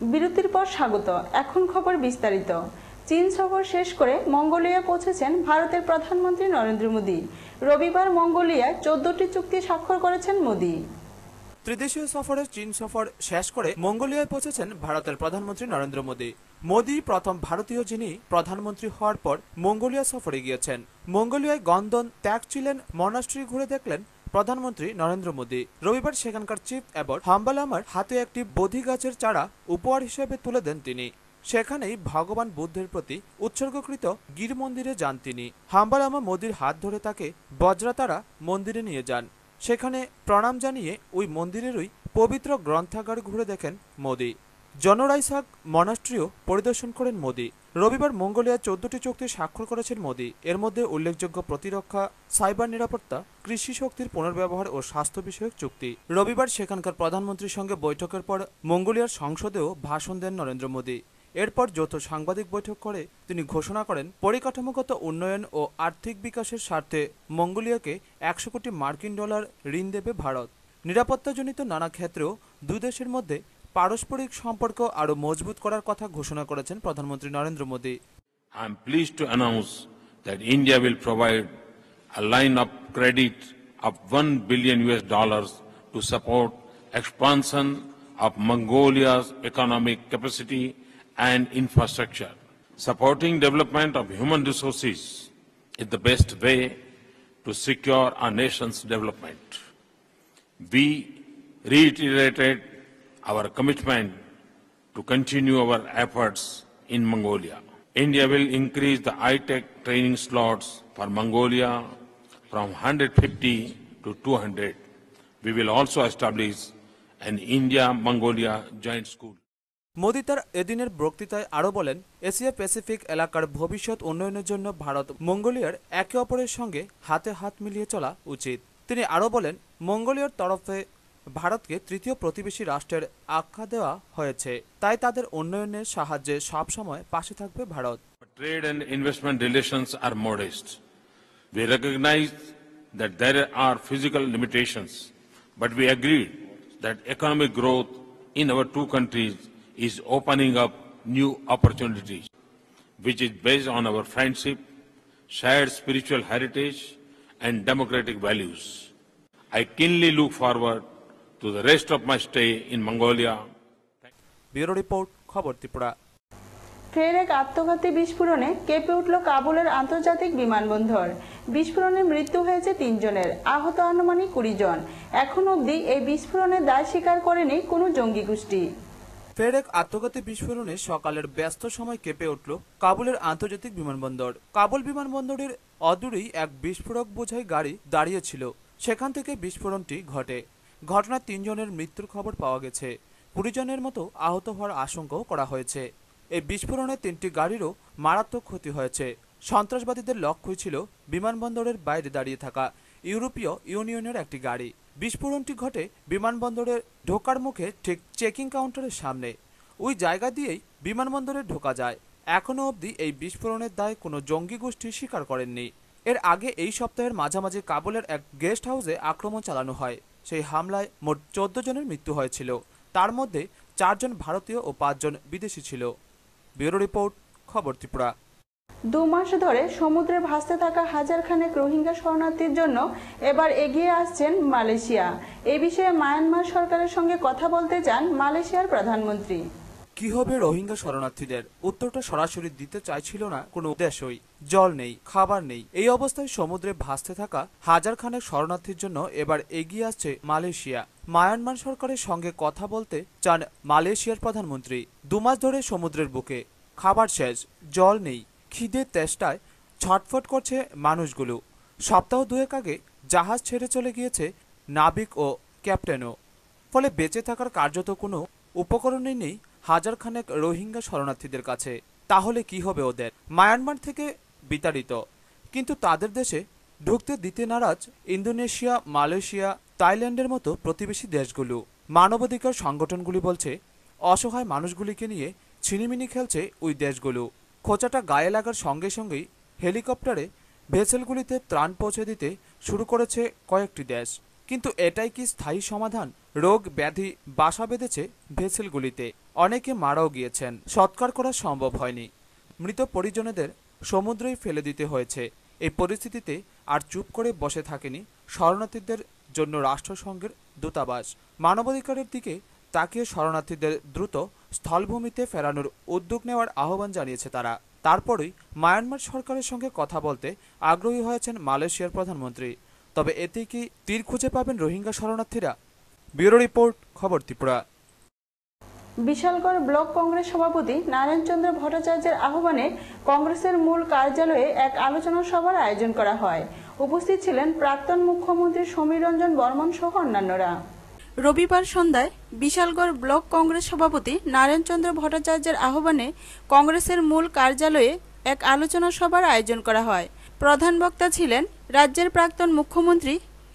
বিরতির পর স্বাগত। এখন খবর বিস্তারিত। চীন সফর শেষ করে মঙ্গোলিয়া পৌঁছেছেন ভারতের প্রধানমন্ত্রী নরেন্দ্র মোদী। রবিবার মঙ্গোলিয়ায় 14টি চুক্তি স্বাক্ষর করেছেন মোদী। ত্রিদেশীয় সফরে চীন সফর শেষ করে মঙ্গোলিয়ায় পৌঁছেছেন ভারতের প্রধানমন্ত্রী নরেন্দ্র মোদী। মোদী প্রথম ভারতীয় যিনি প্রধানমন্ত্রী হওয়ার পর মঙ্গোলিয়া সফরে গিয়েছেন। মঙ্গোলিয়ায় গন্দন ত্যাগচিলেন মনাস্ট্রি ঘুরে দেখলেন প্রধানমন্ত্রী নরেন্দ্র মোদী। রবিবার সেখানকার চিফ অ্যাবট হাম্বালামার হাতে একটি বোধি গাছের চারা উপহার হিসেবে তুলে দেন তিনি। সেখানেই ভগবান বুদ্ধের প্রতি উৎসর্গকৃত গির মন্দিরে যান তিনি। হাম্বালামা মোদীর হাত ধরে তাকে বজ্রাতারা মন্দিরে নিয়ে যান। সেখানে প্রণাম জানিয়ে ওই মন্দিরেরই পবিত্র গ্রন্থাগার ঘুরে দেখেন মোদী। জনরাইসাক মনাস্ট্রিও পরিদর্শন করেন মোদী। রবিবার মঙ্গোলিয়ায় 14টি চুক্তি স্বাক্ষর করেছেন মোদী। এর মধ্যে উল্লেখযোগ্য প্রতিরক্ষা, সাইবার নিরাপত্তা, কৃষি শক্তির পুনর্ব্যবহার ও স্বাস্থ্য বিষয়ক চুক্তি। রবিবার সেখানকার প্রধানমন্ত্রীর সঙ্গে বৈঠকের পর মঙ্গোলিয়ার সংসদেও ভাষণ দেন নরেন্দ্র মোদী। এরপর যৌথ সাংবাদিক বৈঠক করে তিনি ঘোষণা করেন, পরিকাঠামোগত উন্নয়ন ও আর্থিক বিকাশের স্বার্থে মঙ্গোলিয়াকে 100 কোটি মার্কিন ডলার ঋণ দেবে ভারত। নিরাপত্তাজনিত নানা ক্ষেত্রেও দুই দেশের মধ্যে পারস্পরিক সম্পর্ক আরও মজবুত করার কথা ঘোষণা করেছেন প্রধানমন্ত্রী Narendra Modi. I am pleased to announce that India will provide a line of credit of $1 billion to support expansion of Mongolia's economic capacity and infrastructure. Supporting development of human resources is the best way to secure our nation's development. We reiterated our commitment to continue our efforts in Mongolia. India will increase the high-tech training slots for Mongolia from 150 to 200. We will also establish an India-Mongolia joint school. Modi তার এদিনের বক্তৃতায় আরও বলেন, Asia Pacific এলাকার ভবিষ্যৎ উন্নয়নের জন্য ভারত মঙ্গোলিয়ার একে অপরের সঙ্গে হাতে হাত মিলিয়ে চলা উচিত। তিনি আরও বলেন, মঙ্গোলিয়ার তরফে ভারতকে তৃতীয় প্রতিবেশী রাষ্ট্রের আখ্যা দেওয়া হয়েছে, তাই তাদের উন্নয়নের সাহায্যে সবসময় পাশে থাকবে Bharat. Trade and investment relations are modest. We recognize that there are physical limitations, but we agreed that economic growth in our two countries is opening up new opportunities, which is based on our friendship, shared spiritual heritage, and democratic values. I keenly look forward to the rest of my stay in Mongolia. Bureau report, খবর ত্রিপুরা। ফের এক আত্মঘাতী বিস্ফোরণে কেঁপে উঠল কাবুলের আন্তর্জাতিক বিমানবন্দর। বিস্ফোরণে মৃত্যু হয়েছে 3 জনের, আহত আনুমানিক 20 জন। এখন অবধি এই বিস্ফোরণের দায় স্বীকার করেনি কোনো জঙ্গি গোষ্ঠী। ফের এক আত্মঘাতী বিস্ফোরণে সকালের ব্যস্ত সময় কেঁপে উঠল কাবুলের আন্তর্জাতিক বিমানবন্দর। কাবুল বিমানবন্দরের অদূরেই এক বিস্ফোরক বোঝাই গাড়ি দাঁড়িয়েছিল। সেখান থেকে বিস্ফোরণটি ঘটে। ঘটনায় 3 জনের মৃত্যুর খবর পাওয়া গেছে। 20 জনের মতো আহত হওয়ার আশঙ্কাও করা হয়েছে। এই বিস্ফোরণে 3টি গাড়িরও মারাত্মক ক্ষতি হয়েছে। সন্ত্রাসবাদীদের লক্ষ্যই ছিল বিমানবন্দরের বাইরে দাঁড়িয়ে থাকা ইউরোপীয় ইউনিয়নের একটি গাড়ি। বিস্ফোরণটি ঘটে বিমানবন্দরের ঢোকার মুখে ঠিক চেকিং কাউন্টারের সামনে। ওই জায়গা দিয়েই বিমানবন্দরে ঢোকা যায়। এখনও অবধি এই বিস্ফোরণের দায় কোনো জঙ্গি গোষ্ঠী স্বীকার করেননি। এর আগে এই সপ্তাহের মাঝামাঝি কাবুলের এক গেস্ট হাউসে আক্রমণ চালানো হয়। সেই হামলায় মোট 14 জনের মৃত্যু হয়েছিল। তার মধ্যে 4 জন ভারতীয় ও 5 জন বিদেশি ছিল। ব্যুরো রিপোর্ট, খবর ত্রিপুরা। 2 মাস ধরে সমুদ্রে ভাসতে থাকা হাজারখানেক রোহিঙ্গা শরণার্থীর জন্য এবার এগিয়ে আসছেন মালয়েশিয়া। এই বিষয়ে মায়ানমার সরকারের সঙ্গে কথা বলতে চান মালয়েশিয়ার প্রধানমন্ত্রী। কি হবে রোহিঙ্গা শরণার্থীদের? উত্তরটা সরাসরি দিতে চাইছিল না কোনো দেশই। জল নেই, খাবার নেই। এই অবস্থায় সমুদ্রে ভাসতে থাকা হাজারখানেক শরণার্থীর জন্য এবার এগিয়ে আসছে মালয়েশিয়া। মায়ানমার সরকারের সঙ্গে কথা বলতে চান মালয়েশিয়ার প্রধানমন্ত্রী। 2 মাস ধরে সমুদ্রের বুকে, খাবার শেষ, জল নেই, খিদে তেষ্টায় ছটফট করছে মানুষগুলো। সপ্তাহ 2 আগে জাহাজ ছেড়ে চলে গিয়েছে নাবিক ও ক্যাপ্টেনও। ফলে বেঁচে থাকার কার্যত কোনো উপকরণই নেই হাজারখানেক রোহিঙ্গা শরণার্থীদের কাছে। তাহলে কি হবে ওদের? মায়ানমার থেকে বিতাড়িত, কিন্তু তাদের দেশে ঢুকতে দিতে নারাজ ইন্দোনেশিয়া, মালয়েশিয়া, থাইল্যান্ডের মতো প্রতিবেশী দেশগুলো। মানবাধিকার সংগঠনগুলি বলছে, অসহায় মানুষগুলিকে নিয়ে ছিনিমিনি খেলছে ওই দেশগুলো। খোঁচাটা গায়ে লাগার সঙ্গে সঙ্গেই হেলিকপ্টারে ভেসেলগুলিতে ত্রাণ পৌঁছে দিতে শুরু করেছে কয়েকটি দেশ। কিন্তু এটাই কি স্থায়ী সমাধান? রোগ ব্যাধি বাসা বেঁধেছে ভেসেলগুলিতে, অনেকে মারাও গিয়েছেন, সৎকার করা সম্ভব হয়নি, মৃত পরিজনদের সমুদ্রেই ফেলে দিতে হয়েছে। এই পরিস্থিতিতে আর চুপ করে বসে থাকেনি শরণার্থীদের জন্য রাষ্ট্রসংঘের দূতাবাস। মানবাধিকারের দিকে তাকিয়ে শরণার্থীদের দ্রুত স্থলভূমিতে ফেরানোর উদ্যোগ নেওয়ার আহ্বান জানিয়েছে তারা। তারপরেই মায়ানমার সরকারের সঙ্গে কথা বলতে আগ্রহী হয়েছেন মালয়েশিয়ার প্রধানমন্ত্রী। তবে এতে কি তীর খুঁজে পাবেন রোহিঙ্গা শরণার্থীরা? ব্যুরো রিপোর্ট, খবর ত্রিপুরা। বিশালগড় ব্লক কংগ্রেস সভাপতি নারায়ণ চন্দ্র ভট্টাচার্যের আহ্বানে কংগ্রেসের মূল কার্যালয়ে এক আলোচনা সভার আয়োজন করা হয়। উপস্থিত ছিলেন প্রাক্তন মুখ্যমন্ত্রী সমীর রঞ্জন বর্মন সহ অন্যান্যরা। রবিবার সন্ধ্যায় বিশালগড় ব্লক কংগ্রেস সভাপতি নারায়ণ চন্দ্র ভট্টাচার্যের আহ্বানে কংগ্রেসের মূল কার্যালয়ে এক আলোচনা সভার আয়োজন করা হয়। প্রধান বক্তা ছিলেন রাজ্যের প্রাক্তন মুখ্যমন্ত্রী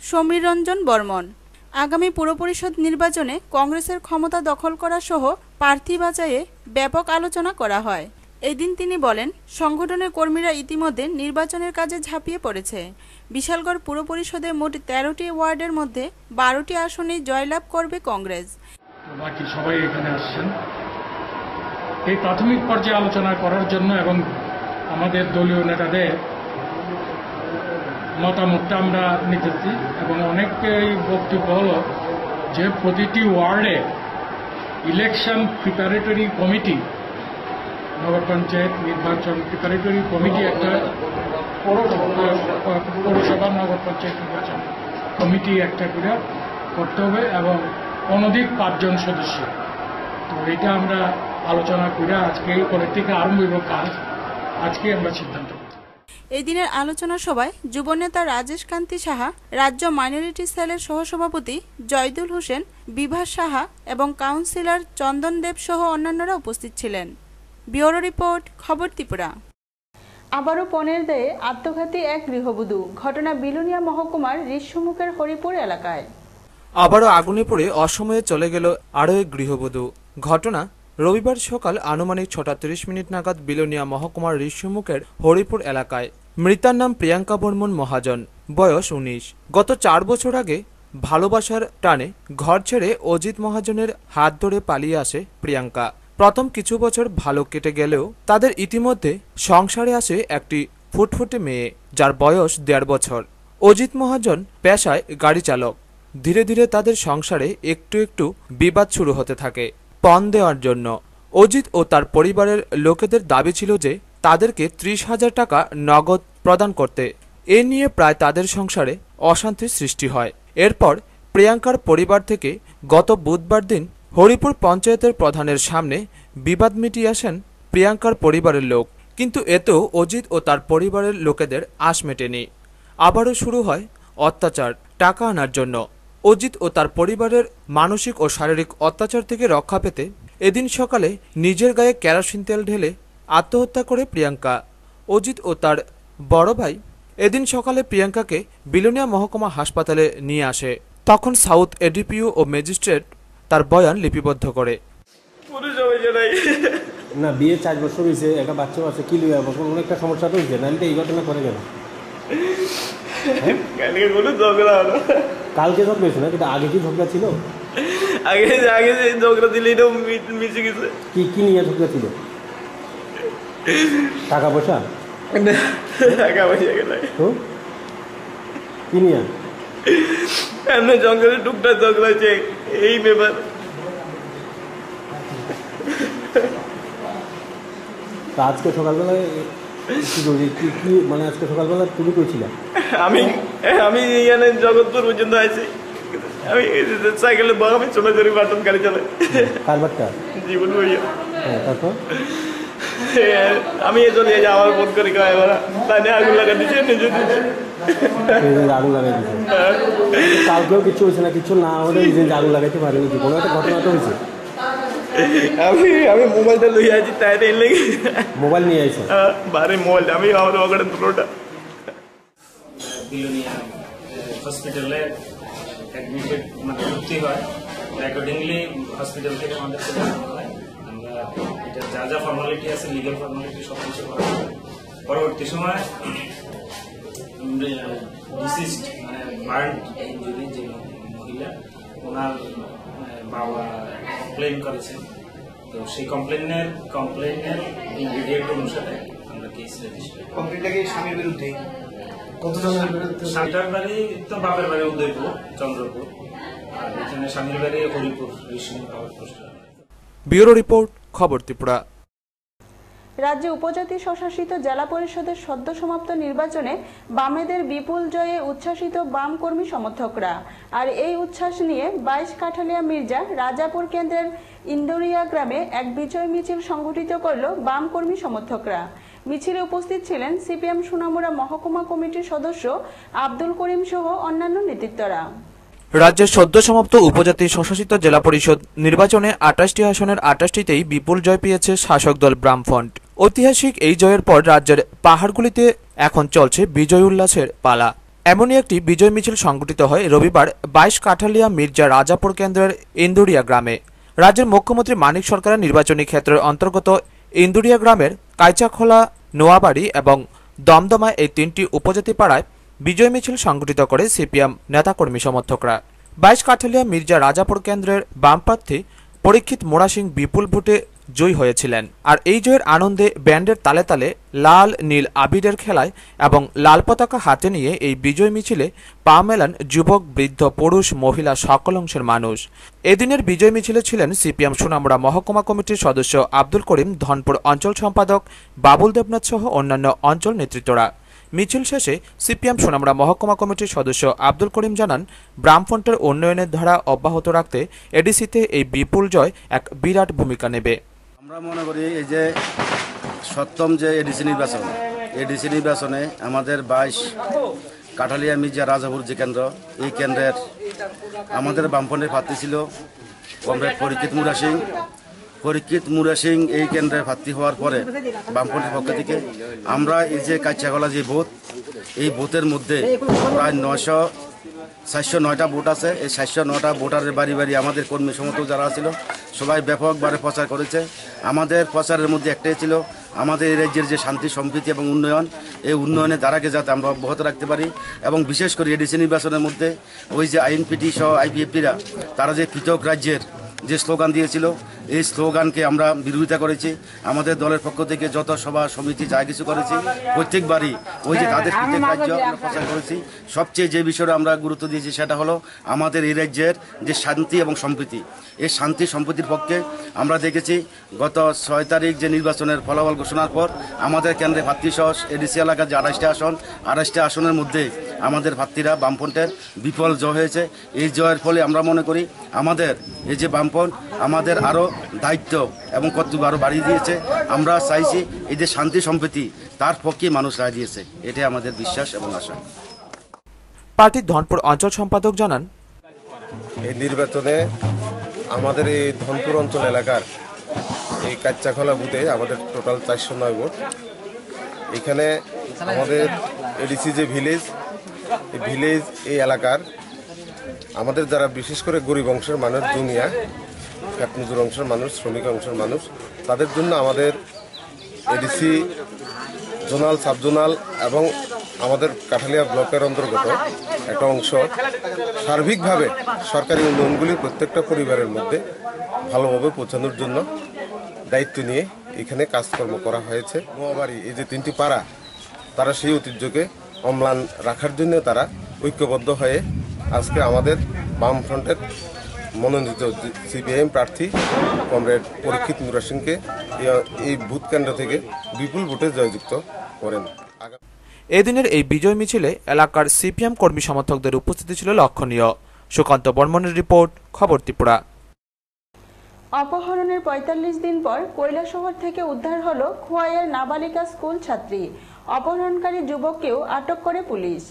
সমীর রঞ্জন বর্মন। আগামী পুর পরিষদ নির্বাচনে কংগ্রেসের ক্ষমতা দখল করা সহ প্রার্থী বাছাইয়ে ব্যাপক আলোচনা করা হয়। এদিন তিনি বলেন, সংগঠনের কর্মীরা ইতিমধ্যে নির্বাচনের কাজে ঝাঁপিয়ে পড়েছে। বিশালগড় পুর পরিষদে মোট 13টি ওয়ার্ডের মধ্যে 12টি আসনেই জয়লাভ করবে কংগ্রেস। বাকি সবাই এখানে আসছেন এই প্রাথমিক পর্যায়ে আলোচনা করার জন্য এবং আমাদের দলীয় নেতাদের মতামতটা আমরা নিতেছি এবং অনেকেই বক্তব্য হলো যে প্রতিটি ওয়ার্ডে ইলেকশন প্রিপারেটরি কমিটি, নগর পঞ্চায়েত নির্বাচন প্রিপারেটরি কমিটি, একটা পৌরসভা নগর পঞ্চায়েত নির্বাচন কমিটি একটা করে করতে হবে এবং অনধিক 5 জন সদস্য। তো এটা আমরা আলোচনা করে আজকে পরের থেকে আরম্ভ হইব কাজ, আজকে আমরা সিদ্ধান্ত। এই দিনের আলোচনা সভায় যুবনেতা রাজেশ কান্তি সাহা, রাজ্য মাইনরিটি সেলের সহসভাপতি জয়দুল হোসেন, বিভাস সাহা এবং কাউন্সিলর চন্দন দেব সহ অন্যান্যরা উপস্থিত ছিলেন। ব্যুরো রিপোর্ট, খবর ত্রিপুরা। আবারও পণের দায়ে আত্মঘাতী এক গৃহবধূ, ঘটনা বিলোনিয়া মহকুমার ঋষ্যমুখের হরিপুর এলাকায়। আবারও আগুনে পড়ে অসময়ে চলে গেল আরও এক গৃহবধূ। ঘটনা রবিবার সকাল আনুমানিক 6:30 নাগাদ বিলোনিয়া মহকুমার ঋষ্যমুখের হরিপুর এলাকায়। মৃতার নাম প্রিয়াঙ্কা বর্মন মহাজন, বয়স 19। গত 4 বছর আগে ভালোবাসার টানে ঘর ছেড়ে অজিত মহাজনের হাত ধরে পালিয়ে আসে প্রিয়াঙ্কা। প্রথম কিছু বছর ভালো কেটে গেলেও তাদের ইতিমধ্যে সংসারে আসে একটি ফুটফুটে মেয়ে, যার বয়স 1.5 বছর। অজিত মহাজন পেশায় গাড়ি চালক। ধীরে ধীরে তাদের সংসারে একটু একটু বিবাদ শুরু হতে থাকে। পণ দেওয়ার জন্য অজিত ও তার পরিবারের লোকেদের দাবি ছিল যে তাদেরকে 30,000 টাকা নগদ প্রদান করতে। এ নিয়ে প্রায় তাদের সংসারে অশান্তির সৃষ্টি হয়। এরপর প্রিয়াঙ্কার পরিবার থেকে গত বুধবার দিন হরিপুর পঞ্চায়েতের প্রধানের সামনে বিবাদ মিটিয়ে আসেন প্রিয়াঙ্কার পরিবারের লোক, কিন্তু এতেও অজিত ও তার পরিবারের লোকেদের আশ মেটেনি। আবারও শুরু হয় অত্যাচার টাকা আনার জন্য। অজিত ও তার পরিবারের মানসিক ও শারীরিক অত্যাচার থেকে রক্ষা পেতে এদিন সকালে নিজের গায়ে কেরোসিন তেল ঢেলে আত্মহত্যা করে প্রিয়াঙ্কা। অজিত ও তার বড় ভাই এদিন সকালে প্রিয়াঙ্কাকে বিলোনিয়া মহকুমা হাসপাতালে নিয়ে আসে। তখন সাউথ এডিপিও ও ম্যাজিস্ট্রেট তার বয়ান লিপিবদ্ধ করে। না, বিয়ে 4 বছর হয়েছে, একটা বাচ্চা আছে, কি লিয়ে বছর অনেকটা সমস্যা তো হয়েছে, নাহলে এই ঘটনা করে গেল। কালকে কোনো ঝগড়া হলো, কালকে ঝগড়া হয়েছে না, কিন্তু আগে কি ঝগড়া ছিল? আগে যে ঝগড়া দিলে এটাও মিশে গেছে। কি নিয়ে ঝগড়া ছিল? টাকা পয়সা? টাকা পয়সা গেল তো কি নিয়ে? এমনি জঙ্গলে টুকটাক ঝগড়া হয়েছে, এই ব্যাপার। আজকে সকালবেলায় কি মানে আজকে সকালবেলা তুমি কইছিলা? আমি এখানে জগৎপুর পর্যন্ত আছি। আমি সাইকেলে আমি ছোটাছুটি বাটন গাড়ি চালাই। কার বাট্টা? জীবন ভাইয়া। হ্যাঁ, তারপর আমি চলে যাই, আমার ফোন করে খাওয়া এবার তাই আগুন লাগা দিচ্ছে, নিজে দিচ্ছে আগুন লাগাই দিচ্ছে। কালকেও কিছু হয়েছে না, কিছু না হলে আগুন লাগাইতে পারেনি, কোনো একটা ঘটনা তো হয়েছে। আমি মোবাইলটা লইয়া আছি, তাই লেগে মোবাইল নিয়ে আইছে। বারে মোবাইলটা আমি আমার ওখানে দুটোটা বিলোনিয়া হসপিটালে অ্যাডমিটেড মানে ভর্তি হয়। অ্যাকর্ডিংলি হসপিটাল থেকে আমাদের জানানো হয়, আমরা এটা যা ফর্মালিটি আছে, লিগাল ফর্মালিটি সব কিছু করা হয়। পরবর্তী সময় ডিসিস্ট মানে বার্ন ইনজুরি যে মহিলা, ওনার বাবা কমপ্লেন করেছেন। তো সেই কমপ্লেনের ইনগ্রিডিয়েন্ট অনুসারে আমরা কেস রেজিস্টার। কমপ্লেনটা কি স্বামীর বিরুদ্ধে? কতজনের বিরুদ্ধে? স্বামীটার বাড়ি তো বাপের বাড়ি উদয়পুর, চন্দ্রপুর, আর এখানে স্বামীর বাড়ি হরিপুর, ঋষিমুখ পোস্ট। ব্যুরো রিপোর্ট, খবর ত্রিপুরা। রাজ্যে উপজাতি স্বশাসিত জেলা পরিষদের সদ্য সমাপ্ত নির্বাচনে বামেদের বিপুল জয়ে উচ্ছ্বাসিত বাম কর্মী সমর্থকরা। আর এই উচ্ছ্বাস নিয়ে 22 কাঠালিয়া মির্জা রাজাপুর কেন্দ্রের ইন্দুরিয়া গ্রামে এক বিজয় মিছিল সংগঠিত করল বাম কর্মী সমর্থকরা। মিছিলে উপস্থিত ছিলেন সিপিএম সোনামুড়া মহকুমা কমিটির সদস্য আব্দুল করিম সহ অন্যান্য নেতৃত্বরা। রাজ্যের সদ্য সমাপ্ত উপজাতি স্বশাসিত জেলা পরিষদ নির্বাচনে 28টি আসনের 28টিতেই বিপুল জয় পেয়েছে শাসক দল বামফ্রন্ট। ঐতিহাসিক এই জয়ের পর রাজ্যের পাহাড়গুলিতে এখন চলছে বিজয় উল্লাসের পালা। এমনই একটি বিজয় মিছিল সংগঠিত হয় রবিবার 22 কাঠালিয়া মির্জা রাজাপুর কেন্দ্রের ইন্দুরিয়া গ্রামে। রাজ্যের মুখ্যমন্ত্রী মানিক সরকারের নির্বাচনী ক্ষেত্রের অন্তর্গত ইন্দুরিয়া গ্রামের কাইচাখোলা, নোয়াবাড়ি এবং দমদমায় এই 3টি উপজাতি পাড়ায় বিজয় মিছিল সংগঠিত করে সিপিএম নেতাকর্মী সমর্থকরা। 22 কাঠালিয়া মির্জা রাজাপুর কেন্দ্রের বাম প্রার্থী পরীক্ষিত মোড়া সিং বিপুল ভোটে জয়ী হয়েছিলেন। আর এই জয়ের আনন্দে ব্যান্ডের তালে তালে লাল নীল আবিরের খেলায় এবং লাল পতাকা হাতে নিয়ে এই বিজয় মিছিলে পা মেলান যুবক, বৃদ্ধ, পুরুষ, মহিলা সকল অংশের মানুষ। এদিনের বিজয় মিছিলে ছিলেন সিপিএম সোনামুড়া মহকুমা কমিটির সদস্য আব্দুল করিম, ধনপুর অঞ্চল সম্পাদক বাবুল দেবনাথ সহ অন্যান্য অঞ্চল নেতৃত্বরা। মিছিল শেষে সিপিএম সোনামুড়া মহকুমা কমিটির সদস্য আব্দুল করিম জানান, বামফ্রন্টের উন্নয়নের ধারা অব্যাহত রাখতে এডিসিতে এই বিপুল জয় এক বিরাট ভূমিকা নেবে। আমরা মনে করি এই যে সপ্তম যে এডিসি নির্বাচনে আমাদের 22 কাঠালিয়া মির্জা রাজাপুর যে কেন্দ্র, এই কেন্দ্রের আমাদের বামফ্রন্টের প্রার্থী ছিল কমরেড পরীক্ষিত মুরা সিং। এই কেন্দ্রে প্রার্থী হওয়ার পরে বামফ্রন্টের পক্ষ থেকে আমরা এই যে কাইচাগলা যে বুথ, এই বুথের মধ্যে প্রায় 409টা ভোট আছে। এই 409টা ভোটারের বাড়ি বাড়ি আমাদের কর্মী সমর্থক যারা ছিল সবাই ব্যাপকভাবে প্রচার করেছে। আমাদের প্রচারের মধ্যে একটাই ছিল, আমাদের এই রাজ্যের যে শান্তি, সম্প্রীতি এবং উন্নয়ন, এই উন্নয়নের ধারাকে যাতে আমরা অব্যাহত রাখতে পারি। এবং বিশেষ করে এডিসি নির্বাচনের মধ্যে ওই যে আইএনপিটি সহ আইপিএফটিরা তারা যে পৃথক রাজ্যের যে স্লোগান দিয়েছিল, এই স্লোগানকে আমরা বিরোধিতা করেছি। আমাদের দলের পক্ষ থেকে যত সভা সমিতি যা কিছু করেছি প্রত্যেকবারই ওই যে তাদের পৃথক রাজ্য আমরা প্রচার করেছি। সবচেয়ে যে বিষয়টা আমরা গুরুত্ব দিয়েছি সেটা হলো আমাদের এই রাজ্যের যে শান্তি এবং সম্প্রীতি, এই শান্তি সম্প্রীতির পক্ষে আমরা দেখেছি গত 6 তারিখ যে নির্বাচনের ফলাফল ঘোষণার পর আমাদের কেন্দ্রে প্রার্থী সহ এডিসি এলাকার যে 28টা আসনের মধ্যে আমাদের প্রার্থীরা বামফ্রন্টের বিপুল জয় হয়েছে। এই জয়ের ফলে আমরা মনে করি আমাদের এই যে বামফ্রন্ট আমাদের আরও দায়িত্ব এবং কর্তব্য আরও বাড়িয়ে দিয়েছে। আমরা চাইছি এই যে শান্তি সম্প্রীতি তার পক্ষে মানুষ রায় দিয়েছে, এটাই আমাদের বিশ্বাস এবং আশা। পার্টির ধনপুর অঞ্চল সম্পাদক জানান, এই নির্বাচনে আমাদের এই ধনপুর অঞ্চল এলাকার এই কাচ্চাখোলা বুথে আমাদের টোটাল 409 ভোট। এখানে আমাদের এডিসি যে ভিলেজ, এই এলাকার আমাদের যারা বিশেষ করে গরিব অংশের মানুষ, দুনিয়া খ্যাতমজুর অংশের মানুষ, শ্রমিক অংশের মানুষ, তাদের জন্য আমাদের এডিসি জোনাল, সাবজোনাল এবং আমাদের কাঠালিয়া ব্লকের অন্তর্গত একটা অংশ সার্বিকভাবে সরকারি উন্নয়নগুলি প্রত্যেকটা পরিবারের মধ্যে ভালোভাবে পৌঁছানোর জন্য দায়িত্ব নিয়ে এখানে কাজকর্ম করা হয়েছে। নোয়াবাড়ি এই যে 3টি পাড়া, তারা সেই ঐতিহ্যকে অম্লান রাখার জন্য তারা ঐক্যবদ্ধ হয়ে আজকে আমাদের বামফ্রন্টের মনোনীত সিপিআইএম প্রার্থী কমরেড পরীক্ষিত মুরা সিংকে এই বুথ কেন্দ্র থেকে বিপুল ভোটে জয়যুক্ত করেন। এদিনের এই বিজয় মিছিলে এলাকার সিপিএম কর্মী সমর্থকদের উপস্থিতি ছিল লক্ষণীয়। সুকান্ত বর্মনের রিপোর্ট, খবর ত্রিপুরা। অপহরণের ৪৫ দিন পর কৈলাসহর থেকে উদ্ধার হলো খোয়াইয়ের নাবালিকা স্কুল ছাত্রী। অপহরণকারী যুবককেও আটক করে পুলিশ।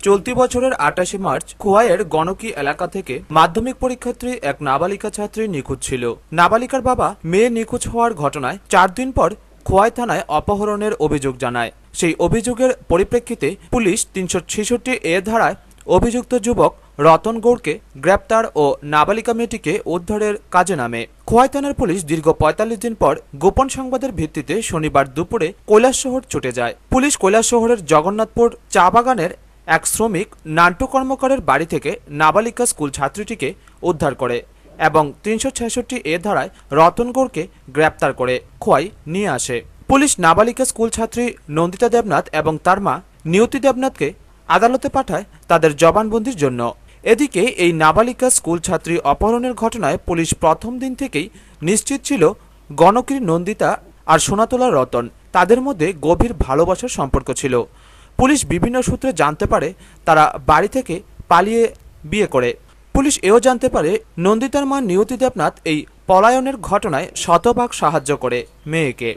চলতি বছরের 28 মার্চ খোয়াইয়ের গণকি এলাকা থেকে মাধ্যমিক পরীক্ষার্থী এক নাবালিকা ছাত্রী নিখোঁজ ছিল। নাবালিকার বাবা মেয়ে নিখোঁজ হওয়ার ঘটনায় 4 দিন পর খোয়াই থানায় অপহরণের অভিযোগ জানায়। সেই অভিযোগের পরিপ্রেক্ষিতে পুলিশ 366 এ ধারায় অভিযুক্ত যুবক রতন গৌড়কে গ্রেপ্তার ও নাবালিকা মেয়েটিকে উদ্ধারের কাজে নামে। খোয়াই থানার পুলিশ দীর্ঘ ৪৫ দিন পর গোপন সংবাদের ভিত্তিতে শনিবার দুপুরে কৈলাসশহর ছুটে যায়। পুলিশ কৈলাসশহরের জগন্নাথপুর চা বাগানের এক শ্রমিক নান্টু কর্মকারের বাড়ি থেকে নাবালিকা স্কুল ছাত্রীটিকে উদ্ধার করে এবং ৩৬৬ ধারায় রতন গৌড়কে গ্রেপ্তার করে খোয়াই নিয়ে আসে। পুলিশ নাবালিকা স্কুল ছাত্রী নন্দিতা দেবনাথ এবং তার মা নিয়তি দেবনাথকে আদালতে পাঠায় তাদের জবানবন্দির জন্য। এদিকে এই নাবালিকা স্কুল ছাত্রী অপহরণের ঘটনায় পুলিশ প্রথম দিন থেকেই নিশ্চিত ছিল গণকির নন্দিতা আর সোনাতলা রতন তাদের মধ্যে গভীর ভালোবাসার সম্পর্ক ছিল। পুলিশ বিভিন্ন সূত্রে জানতে পারে তারা বাড়ি থেকে পালিয়ে বিয়ে করে। পুলিশ এও জানতে পারে নন্দিতার মা নিয়তি দেবনাথ এই পলায়নের ঘটনায় শতভাগ সাহায্য করে মেয়েকে।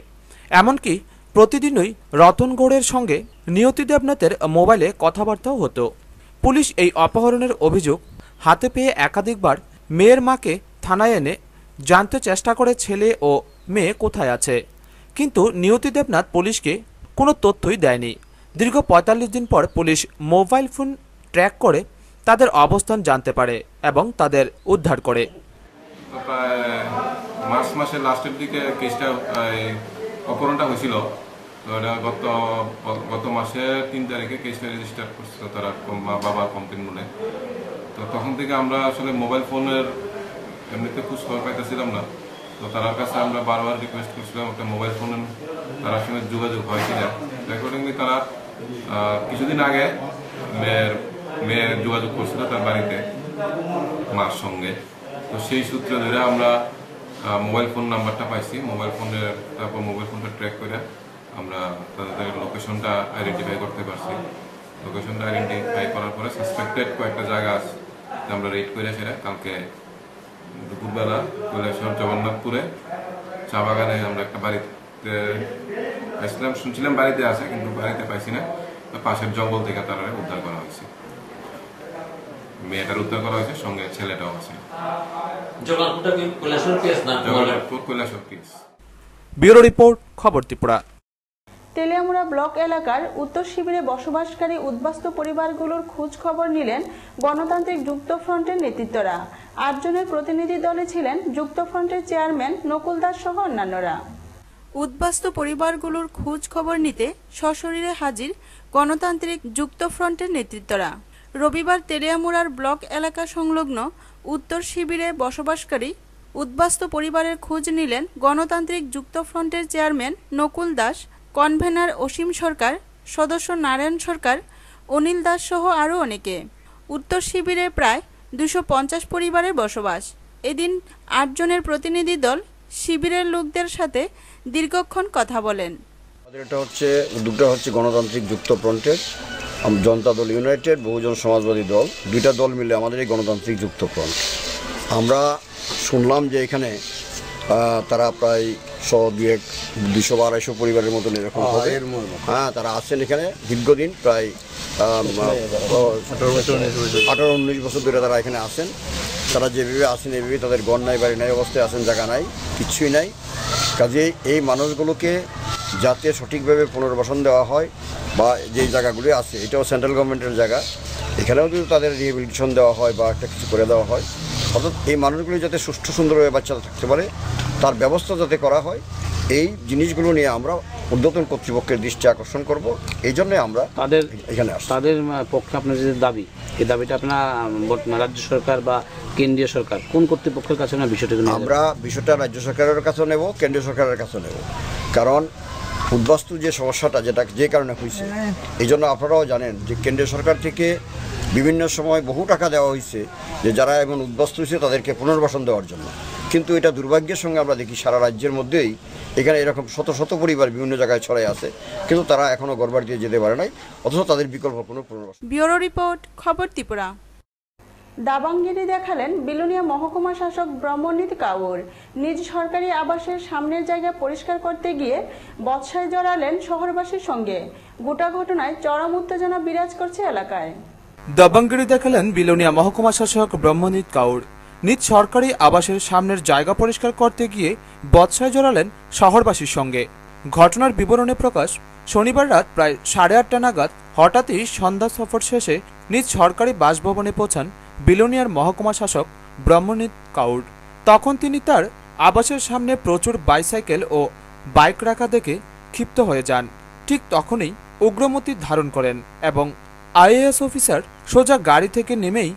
এমনকি প্রতিদিনই রতন গৌড়ের সঙ্গে নিয়তি দেবনাথের মোবাইলে কথাবার্তাও হতো। পুলিশ এই অপহরণের অভিযোগ হাতে পেয়ে একাধিকবার মেয়ের মাকে থানায় এনে জানতে চেষ্টা করে ছেলে ও মেয়ে কোথায় আছে, কিন্তু নিয়তি দেবনাথ পুলিশকে কোনো তথ্যই দেয়নি। দীর্ঘ ৪৫ দিন পর পুলিশ মোবাইল ফোন ট্র্যাক করে তাদের অবস্থান জানতে পারে এবং তাদের উদ্ধার করে। প্রায় মার্চ মাসের লাস্টের দিকে কেসটা অপহরণটা হয়েছিল। তো এটা গত মাসে ৩ তারিখে কেসটা রেজিস্টার করছিল তারা বাবা কমপ্লেন বলে। তো তখন থেকে আমরা আসলে মোবাইল ফোনের এমনিতে খোঁজ খবর পাইতেছিলাম না। তো তার কাছে আমরা বারবার রিকোয়েস্ট করছিলাম একটা মোবাইল ফোন তার সঙ্গে যোগাযোগ হয় কিনা। অ্যাকর্ডিংলি তারা কিছুদিন আগে মেয়ের যোগাযোগ করছিল তার বাড়িতে মার সঙ্গে। তো সেই সূত্রে ধরে আমরা মোবাইল ফোন নাম্বারটা পাইছি। তারপর মোবাইল ফোনটা ট্র্যাক করে আমরা তাদের লোকেশনটা আইডেন্টিফাই করতে পারছি। লোকেশনটা আইডেন্টিফাই করার পরে সাসপেক্টেড কয়েকটা জায়গা আছে আমরা রেড করে সেটা কালকে দুপুরবেলা কৈলাসহর জগন্নাথপুরে চা বাগানে আমরা একটা বাড়িতে আসলাম, শুনছিলাম বাড়িতে আছে কিন্তু বাড়িতে পাইছি না। পাশের জঙ্গল থেকে তারা উদ্ধার করা হয়েছে। মেয়েটার উদ্ধার করা হয়েছে, সঙ্গে ছেলেটাও আছে। ব্যুরো রিপোর্ট, খবর ত্রিপুরা। তেলিয়ামুড়া ব্লক এলাকার উত্তর শিবিরে বসবাসকারী উদ্বাস্তু পরিবারগুলোর খোঁজ খবর নিলেন গণতান্ত্রিক যুক্তফ্রন্টের নেতৃত্বরা। ৮ জনের প্রতিনিধি দলে ছিলেন যুক্তফ্রন্টের চেয়ারম্যান নকুল দাস সহ অন্যান্যরা। উদ্বাস্তু পরিবারগুলোর খোঁজ খবর নিতে সশরীরে হাজির গণতান্ত্রিক যুক্তফ্রন্টের নেতৃত্বরা। রবিবার তেলিয়ামুড়ার ব্লক এলাকা সংলগ্ন উত্তর শিবিরে বসবাসকারী উদ্বাস্তু পরিবারের খোঁজ নিলেন গণতান্ত্রিক যুক্তফ্রন্টের চেয়ারম্যান নকুল দাস, কনভেনার অসীম সরকার, সদস্য নারায়ণ সরকার, অনিল দাস সহ আরও অনেকে। উত্তর শিবিরে প্রায় ২৫০ পরিবারের বসবাস। এদিন ৮ জনের প্রতিনিধি দল শিবিরের লোকদের সাথে দীর্ঘক্ষণ কথা বলেন। উদ্যোগটা হচ্ছে গণতান্ত্রিক যুক্তফ্রন্টের, জনতা দল ইউনাইটেড, বহুজন সমাজবাদী দল, দুইটা দল মিলে আমাদের এই গণতান্ত্রিক যুক্তফ্রন্ট। আমরা শুনলাম যে এখানে তারা প্রায় ২০০-২৫০ পরিবারের মতন এরকম হবে। হ্যাঁ, তারা আসছেন এখানে দীর্ঘদিন, প্রায় ১৮-১৯ বছর ধরে তারা এখানে আসেন। তারা যেভাবে আসেন এভাবে তাদের ঘর নাই, বাড়ি নাই, অবস্থায় আসেন, জায়গা নাই, কিচ্ছুই নাই। কাজেই এই মানুষগুলোকে যাতে সঠিকভাবে পুনর্বাসন দেওয়া হয় বা যে জায়গাগুলি আছে, এটাও সেন্ট্রাল গভর্নমেন্টের জায়গা, এখানেও যদি তাদের রিহেবিলিটেশন দেওয়া হয় বা একটা কিছু করে দেওয়া হয়, অর্থাৎ এই মানুষগুলি যাতে সুষ্ঠু সুন্দরভাবে বাচ্চারা থাকতে পারে তার ব্যবস্থা যাতে করা হয়, এই জিনিসগুলো নিয়ে আমরা ঊর্ধ্বতন কর্তৃপক্ষের দৃষ্টি আকর্ষণ করব। এই জন্য আমরা তাদের এখানে আসছি। তাদের পক্ষে আপনার যে দাবি, এই দাবিটা আপনার রাজ্য সরকার বা কেন্দ্রীয় সরকার কোন কর্তৃপক্ষের কাছে না বিষয়টা আমরা বিষয়টা রাজ্য সরকারের কাছে নেব, কেন্দ্রীয় সরকারের কাছে নেব। কারণ উদ্বাস্তু যে সমস্যাটা যে কারণে হয়েছে, এই জন্য আপনারাও জানেন যে কেন্দ্রীয় সরকার থেকে বিভিন্ন সময় বহু টাকা দেওয়া হয়েছে যে যারা এমন উদ্বাস্তু হয়েছে তাদেরকে পুনর্বাসন দেওয়ার জন্য। কিন্তু এটা দুর্ভাগ্যের সঙ্গে আমরা দেখি সারা রাজ্যের মধ্যেই এখানে এরকম শত শত পরিবার বিভিন্ন জায়গায় ছড়াই আছে, কিন্তু তারা এখনও ঘরবাড়ি দিয়ে যেতে পারে নাই, অথচ তাদের বিকল্প কোনো পুনর্বাসন। ব্যুরো রিপোর্ট, খবর ত্রিপুরা। দাবাঙ্গিরি দেখালেন বিলোনিয়া মহকুমা শাসক ব্রহ্মনীত কাউর। নিজ সরকারি আবাসের সামনের জায়গা পরিষ্কার করতে গিয়ে বৎসায় জড়ালেন শহরবাসীর সঙ্গে। গোটা ঘটনায় চরম উত্তেজনা বিরাজ করছে এলাকায়। দাবাঙ্গিরি দেখালেন বিলোনিয়া মহকুমা শাসক ব্রহ্মনীত কাউর। নিজ সরকারি আবাসের সামনের জায়গা পরিষ্কার করতে গিয়ে বৎসায় জড়ালেন শহরবাসীর সঙ্গে। ঘটনার বিবরণে প্রকাশ, শনিবার রাত প্রায় ৮:৩০ নাগাদ হঠাৎই সন্ধ্যা সফর শেষে নিজ সরকারি বাসভবনে পৌঁছান বিলোনিয়ার মহকুমা শাসক ব্রহ্মনীত কাউর। তখন তিনি তার আবাসের সামনে প্রচুর বাইসাইকেল ও বাইক রাখা দেখে ক্ষিপ্ত হয়ে যান। ঠিক তখনই উগ্রমতি ধারণ করেন এবং আইএএস অফিসার সোজা গাড়ি থেকে নেমেই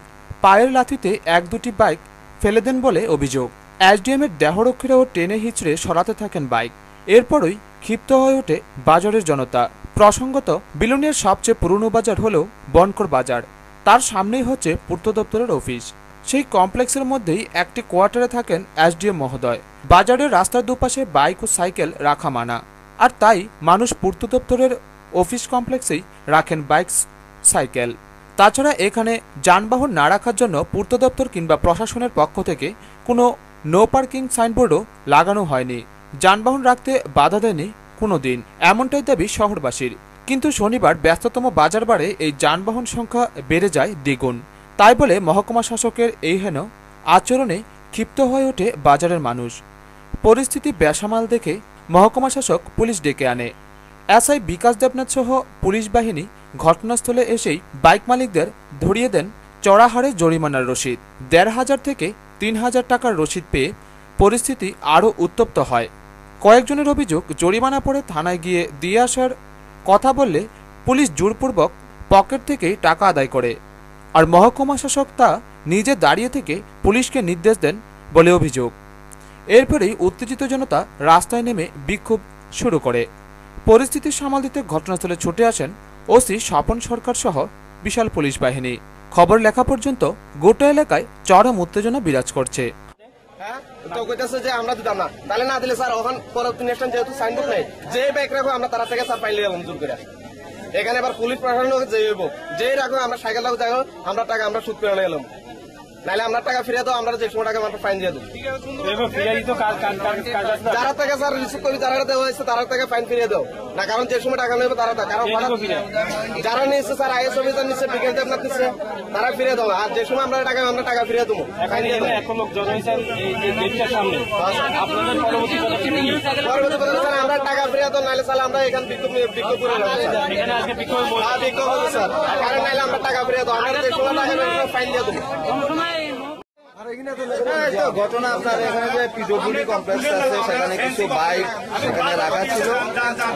পায়ের লাথিতে এক দুটি বাইক ফেলে দেন বলে অভিযোগ। এসডিএমের দেহরক্ষীরাও টেনে হিচড়ে সরাতে থাকেন বাইক। এরপরই ক্ষিপ্ত হয়ে ওঠে বাজারের জনতা। প্রসঙ্গত, বিলোনিয়ার সবচেয়ে পুরনো বাজার হল বনকর বাজার। তার সামনেই হচ্ছে পূর্ত দপ্তরের অফিস। সেই কমপ্লেক্সের মধ্যেই একটি কোয়ার্টারে থাকেন এসডিএম মহোদয়। বাজারের রাস্তার দুপাশে বাইক ও সাইকেল রাখা মানা, আর তাই মানুষ পূর্ত দপ্তরের অফিস কমপ্লেক্সেই রাখেন বাইক, সাইকেল। তাছাড়া এখানে যানবাহন না রাখার জন্য পূর্ত দপ্তর কিংবা প্রশাসনের পক্ষ থেকে কোনো নো পার্কিং সাইনবোর্ডও লাগানো হয়নি। যানবাহন রাখতে বাধা দেয়নি কোনো দিন, এমনটাই দাবি শহরবাসীর। কিন্তু শনিবার ব্যস্ততম বাজার বারে এই যানবাহন সংখ্যা বেড়ে যায় দ্বিগুণ। তাই বলে মহকুমা শাসকের এই হেন আচরণে ক্ষিপ্ত হয়ে ওঠে বাজারের মানুষ। পরিস্থিতি বেসামাল দেখে মহকুমা শাসক পুলিশ ডেকে আনে। এসআই বিকাশ দেবনাথ সহ পুলিশ বাহিনী ঘটনাস্থলে এসেই বাইক মালিকদের ধরিয়ে দেন চড়া হারে জরিমানার রসিদ। ১৫০০ থেকে ৩০০০ টাকার রসিদ পেয়ে পরিস্থিতি আরও উত্তপ্ত হয়। কয়েকজনের অভিযোগ, জরিমানা পড়ে থানায় গিয়ে দিয়ে আসার কথা বললে পুলিশ জোরপূর্বক পকেট থেকেই টাকা আদায় করে, আর মহকুমা শাসক তা নিজে দাঁড়িয়ে থেকে পুলিশকে নির্দেশ দেন বলে অভিযোগ। এরপরেই উত্তেজিত জনতা রাস্তায় নেমে বিক্ষোভ শুরু করে। পরিস্থিতি সামাল দিতে ঘটনাস্থলে ছুটে আসেন ওসি স্বপন সরকার সহ বিশাল পুলিশ বাহিনী। খবর লেখা পর্যন্ত গোটা এলাকায় চরম উত্তেজনা বিরাজ করছে। তো কইতাছে যে আমরা দিতাম না, তাহলে না দিলে স্যার ওখান পরবর্তী নেক্সট টাইম যেহেতু সাইনবোর্ড নেই, যে বাইক রাখবো আমরা তারা থেকে স্যার পাইলে যাবো জোর করে। এখানে এবার পুলিশ প্রশাসন যে হইব, যেই রাখবো আমরা সাইকেল রাখবো, যাই হোক আমরা টাকা আমরা সুদ করে এলাম, নাহলে আমরা টাকা ফিরিয়ে দাও, আমরা যে সময় টাকা আমরা ফাইন দিয়ে দেবো। যারা থেকে স্যার রিসিভ করি, যারা দেওয়া হয়েছে তারা থেকে ফাইন ফিরিয়ে দাও না, কারণ যে সময় টাকা নেবে তারা যারা নিচ্ছে স্যার আইএস অফিসার নিচ্ছে, বিকাশ দেবনাথ নিচ্ছে, তারা ফিরিয়ে দেবো। আর যে সময় আমরা টাকা ফিরিয়ে দেবো। আমরা টাকা ফিরিয়ে দেবো, নাহলে স্যার আমরা এখানে বিক্ষোভ করে স্যার, কারণ নাহলে আমরা টাকা ফিরিয়ে দেবো, আমরা যে সময় টাকা ফাইন দিয়ে দেবো। ঘটনা আপনার এখানে যে পিডব্লিউডি কমপ্লেক্স আছে, সেখানে কিছু বাইক সেখানে রাখা ছিল।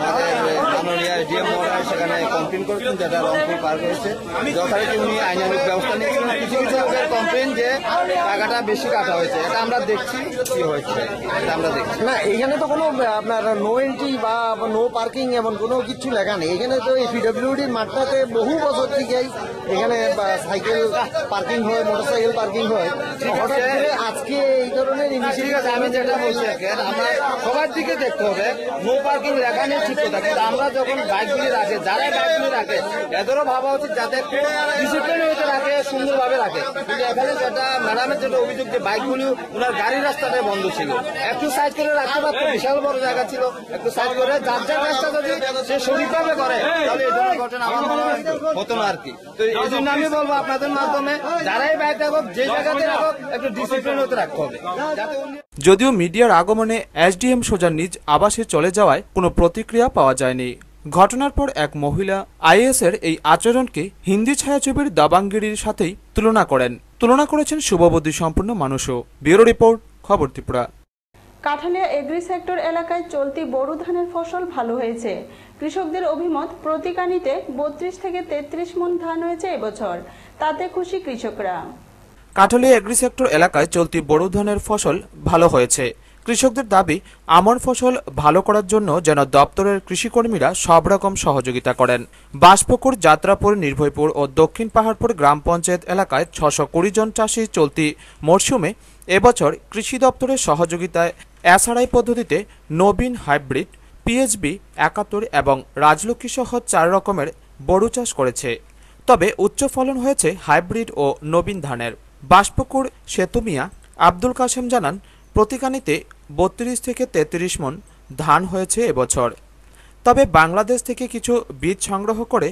আমাদের মাননীয় এসডিএম মহোদয় সেখানে কমপ্লেন করেছেন, যেটা রংপুর পার্ক হয়েছে। যথারীতি উনি আইনানুগ ব্যবস্থা নিয়েছেন। কিছু কিছু লোকের কমপ্লেন যে টাকাটা বেশি কাটা হয়েছে, এটা আমরা দেখছি কি হয়েছে, এটা আমরা দেখছি না। এখানে তো কোনো আপনার নো এন্ট্রি বা নো পার্কিং এমন কোনো কিছু লেখা নেই। এখানে তো এই পিডব্লিউডির মাঠটাতে বহু বছর থেকেই এখানে সাইকেল পার্কিং হয়, মোটরসাইকেল পার্কিং হয়। হঠাৎ করে আজকে এই ধরনের ইনিশিয়েটিভ, আমি যেটা বলছি, আমরা সবার দিকে দেখতে হবে। নো পার্কিং লেখা নেই ঠিক কথা, কিন্তু আমরা যখন বাইকগুলি রাখে, যারা বাইকগুলি রাখে এদেরও ভাবা উচিত যাতে একটু ডিসিপ্লিন হইতে রাখে, সুন্দরভাবে রাখে। কিন্তু এখানে যেটা ম্যাডামের যেটা অভিযোগ, যে বাইকগুলি ওনার গাড়ির রাস্তাটাই বন্ধ ছিল, একটু সাইড করে রাখতে পারতো, বিশাল বড় জায়গা ছিল, একটু সাইড করে যার যার রাস্তা যদি সে সঠিকভাবে করে তাহলে এই ধরনের ঘটনা আমার মনে হয় হতো না আর কি। তো এই জন্য আমি বলবো আপনাদের মাধ্যমে, যারাই বাইক রাখুক, যে জায়গাতে রাখুক, একটু ডিসিপ্লিন হতে রাখতে হবে। যদিও মিডিয়ার আগমনে এসডিএম সোজা নিজ আবাসে চলে যাওয়ায় কোনো প্রতিক্রিয়া পাওয়া যায়নি। ঘটনার পর এক মহিলা আইএএস এর এই আচরণকে হিন্দি ছায়াছবির দাবাঙ্গিরির সাথেই তুলনা করেছেন শুভবুদ্ধি সম্পূর্ণ মানুষও। ব্যুরো রিপোর্ট, খবর ত্রিপুরা। কাঠালিয়া এগ্রি সেক্টর এলাকায় চলতি বোরো ধানের ফসল ভালো হয়েছে। কৃষকদের অভিমত, প্রতি কানিতে 32 থেকে 33 মণ ধান হয়েছে এবছর, তাতে খুশি কৃষকরা। কাঠালিয়া এগ্রি সেক্টর এলাকায় চলতি বোরো ধানের ফসল ভালো হয়েছে। কৃষকদের দাবি, আমন ফসল ভালো করার জন্য যেন দপ্তরের কৃষিকর্মীরা সব রকম সহযোগিতা করেন। বাঁশপুকুর, যাত্রাপুর, নির্ভয়পুর ও দক্ষিণ পাহাড়পুর গ্রাম পঞ্চায়েত এলাকায় 620 জন চাষি চলতি মরশুমে এবছর কৃষি দপ্তরের সহযোগিতায় এসআরআই পদ্ধতিতে নবীন হাইব্রিড, পিএইচবি 71 এবং রাজলক্ষ্মী সহ 4 রকমের বোরো চাষ করেছে। তবে উচ্চ ফলন হয়েছে হাইব্রিড ও নবীন ধানের। বাঁশপুকুর সেতুমিয়া আব্দুল কাসেম জানান, প্রতিকানিতে 32 থেকে 33 মণ ধান হয়েছে এবছর। তবে বাংলাদেশ থেকে কিছু বীজ সংগ্রহ করে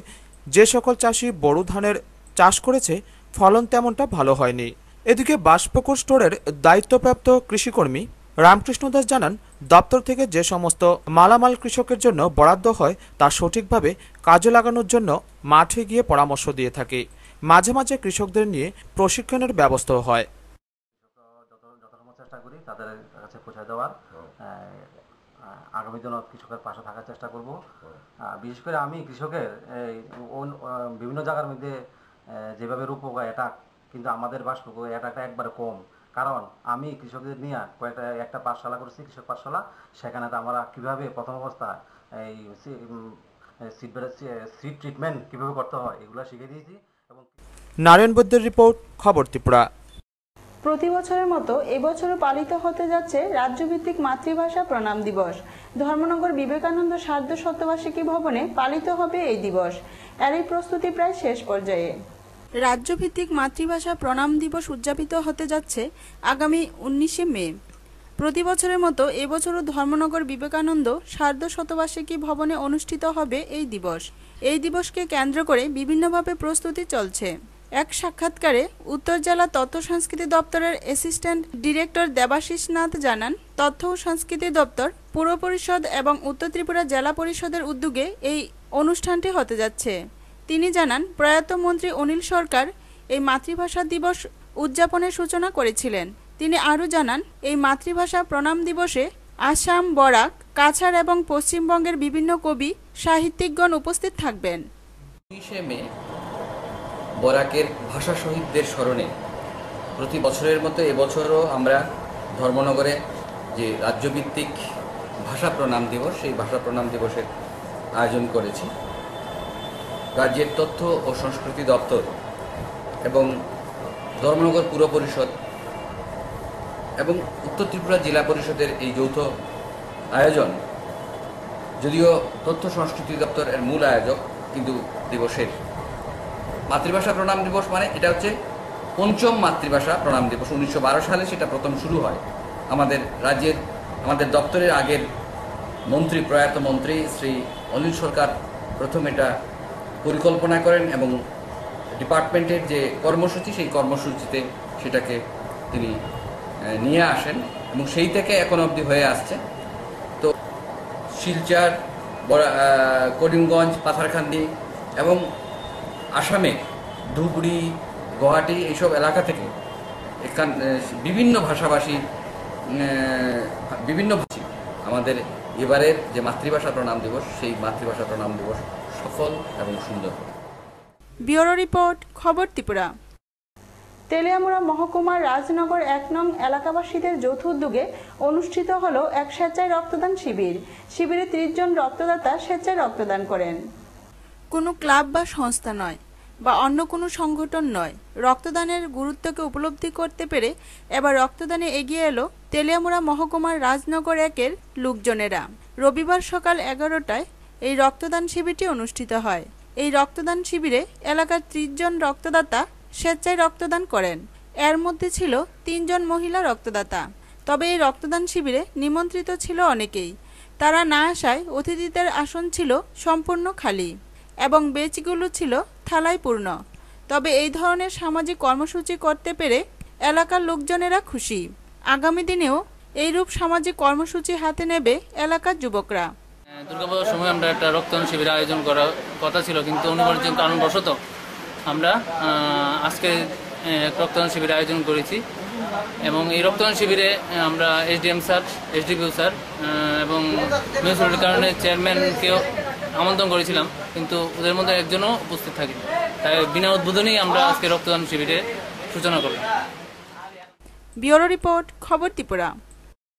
যে সকল চাষি বোরো ধানের চাষ করেছে, ফলন তেমনটা ভালো হয়নি। এদিকে বাঁশপুকুর স্টোরের দায়িত্বপ্রাপ্ত কৃষিকর্মী রামকৃষ্ণ দাস জানান, দপ্তর থেকে যে সমস্ত মালামাল কৃষকের জন্য বরাদ্দ হয় তা সঠিকভাবে কাজে লাগানোর জন্য মাঠে গিয়ে পরামর্শ দিয়ে থাকে। মাঝে মাঝে কৃষকদের নিয়ে প্রশিক্ষণের ব্যবস্থা হয়। চেষ্টা করি তাদের কাছে পৌঁছে দেওয়ার, আগামী দিনে কৃষকের পাশে থাকার চেষ্টা করব। বিশেষ করে আমি কৃষকের বিভিন্ন জায়গার মধ্যে যেভাবে রূপক এটা কিন্তু আমাদের বাসটুকু এটা একবারে কম, কারণ আমি কৃষকদের নিয়ে একটা পাঠশালা করছি, কৃষক পাঠশালা। সেখানে আমরা কীভাবে প্রথম অবস্থায় এই সিড ট্রিটমেন্ট কীভাবে করতে হয় এগুলো শিখিয়ে দিয়েছি। এবং নারায়ণ বৈদ্যের রিপোর্ট, খবর ত্রিপুরা। প্রতি বছরের মতো এবছরও পালিত হতে যাচ্ছে রাজ্যভিত্তিক মাতৃভাষা প্রণাম দিবস। ধর্মনগর বিবেকানন্দ সার্ধ শতবার্ষিকী ভবনে পালিত হবে এই দিবস। এরই প্রস্তুতি প্রায় শেষ পর্যায়ে। রাজ্যভিত্তিক মাতৃভাষা প্রণাম দিবস উদযাপিত হতে যাচ্ছে আগামী 19শে মে। প্রতি বছরের মতো এবছরও ধর্মনগর বিবেকানন্দ সার্ধ শতবার্ষিকী ভবনে অনুষ্ঠিত হবে এই দিবস। এই দিবসকে কেন্দ্র করে বিভিন্নভাবে প্রস্তুতি চলছে। এক সাক্ষাৎকারে উত্তর জেলা তথ্য সংস্কৃতি দপ্তরের অ্যাসিস্ট্যান্ট ডিরেক্টর দেবাশিস নাথ জানান, তথ্য ও সংস্কৃতি দপ্তর, পুর পরিষদ এবং উত্তর ত্রিপুরা জেলা পরিষদের উদ্যোগে এই অনুষ্ঠানটি হতে যাচ্ছে। তিনি জানান, প্রয়াত মন্ত্রী অনিল সরকার এই মাতৃভাষা দিবস উদযাপনের সূচনা করেছিলেন। তিনি আরও জানান, এই মাতৃভাষা প্রণাম দিবসে আসাম, বরাক, কাছাড় এবং পশ্চিমবঙ্গের বিভিন্ন কবি, সাহিত্যিকগণ উপস্থিত থাকবেন। 19শে মে বরাকের ভাষা শহীদদের স্মরণে প্রতি বছরের মতো এবছরও আমরা ধর্মনগরে যে রাজ্যভিত্তিক ভাষা প্রণাম দিবস, সেই ভাষা প্রণাম দিবসের আয়োজন করেছি। রাজ্যের তথ্য ও সংস্কৃতি দপ্তর এবং ধর্মনগর পুর পরিষদ এবং উত্তর ত্রিপুরা জেলা পরিষদের এই যৌথ আয়োজন, যদিও তথ্য সংস্কৃতি দপ্তর এর মূল আয়োজক, কিন্তু দিবসের মাতৃভাষা প্রণাম দিবস মানে এটা হচ্ছে পঞ্চম মাতৃভাষা প্রণাম দিবস। 1912 সালে সেটা প্রথম শুরু হয়। আমাদের দপ্তরের আগের মন্ত্রী, প্রয়াত মন্ত্রী শ্রী অনিল সরকার প্রথম এটা পরিকল্পনা করেন এবং ডিপার্টমেন্টের যে কর্মসূচি, সেই কর্মসূচিতে সেটাকে তিনি নিয়ে আসেন এবং সেই থেকে এখন অবধি হয়ে আসছে। তো শিলচর, করিমগঞ্জ, পাথারকান্দি এবং আসামে ধুবড়ি, গুয়াহাটি এইসব এলাকা থেকে বিভিন্ন ভাষাভাষী আমাদের এবারের যে মাতৃভাষা প্রণাম দিবস, সেই মাতৃভাষা প্রণাম দিবস সফল এবং সুন্দর। ব্যুরো রিপোর্ট, খবর ত্রিপুরা। তেলিয়ামুড়া মহকুমার রাজনগর 1 নং এলাকাবাসীদের যৌথ উদ্যোগে অনুষ্ঠিত হল এক স্বেচ্ছায় রক্তদান শিবির। শিবিরে 30 জন রক্তদাতা স্বেচ্ছায় রক্তদান করেন। কোনো ক্লাব বা সংস্থা নয় বা অন্য কোনো সংগঠন নয়, রক্তদানের গুরুত্বকে উপলব্ধি করতে পেরে এবার রক্তদানে এগিয়ে এলো তেলিয়ামুড়া মহকুমার রাজনগর 1-এর লোকজনেরা। রবিবার সকাল 11টায় এই রক্তদান শিবিরটি অনুষ্ঠিত হয়। এই রক্তদান শিবিরে এলাকার 30 জন রক্তদাতা স্বেচ্ছায় রক্তদান করেন। এর মধ্যে ছিল 3 জন মহিলা রক্তদাতা। তবে এই রক্তদান শিবিরে নিমন্ত্রিত ছিল অনেকেই। তারা না আসায় অতিথিদের আসন ছিল সম্পূর্ণ খালি এবং বেঞ্চগুলো ছিল থালায় পূর্ণ। তবে এই ধরনের সামাজিক কর্মসূচি করতে পেরে এলাকার লোকজনেরা খুশি। আগামী দিনেও এইরূপ সামাজিক কর্মসূচি হাতে নেবে এলাকার যুবকরা। দুর্গাপূজার সময় আমরা একটা রক্তদান শিবির আয়োজন করার কথা ছিল, কিন্তু অনিবার্য কারণবশত আমরা আজকে রক্তদান শিবির আয়োজন করেছি। এবং এই রক্তদান শিবিরে আমরা এসডিএম স্যার, এসডিপিও স্যার এবং মিউনিসিপ্যালিটি কারণের চেয়ারম্যানকেও আমন্ত্রণ করেছিলাম, কিন্তু ওদের মধ্যে একজনও উপস্থিত থাকে। তাই বিনা উদ্বোধনেই আমরা আজকে রক্তদান শিবিরের সূচনা করলাম। ব্যুরো রিপোর্ট, খবর ত্রিপুরা।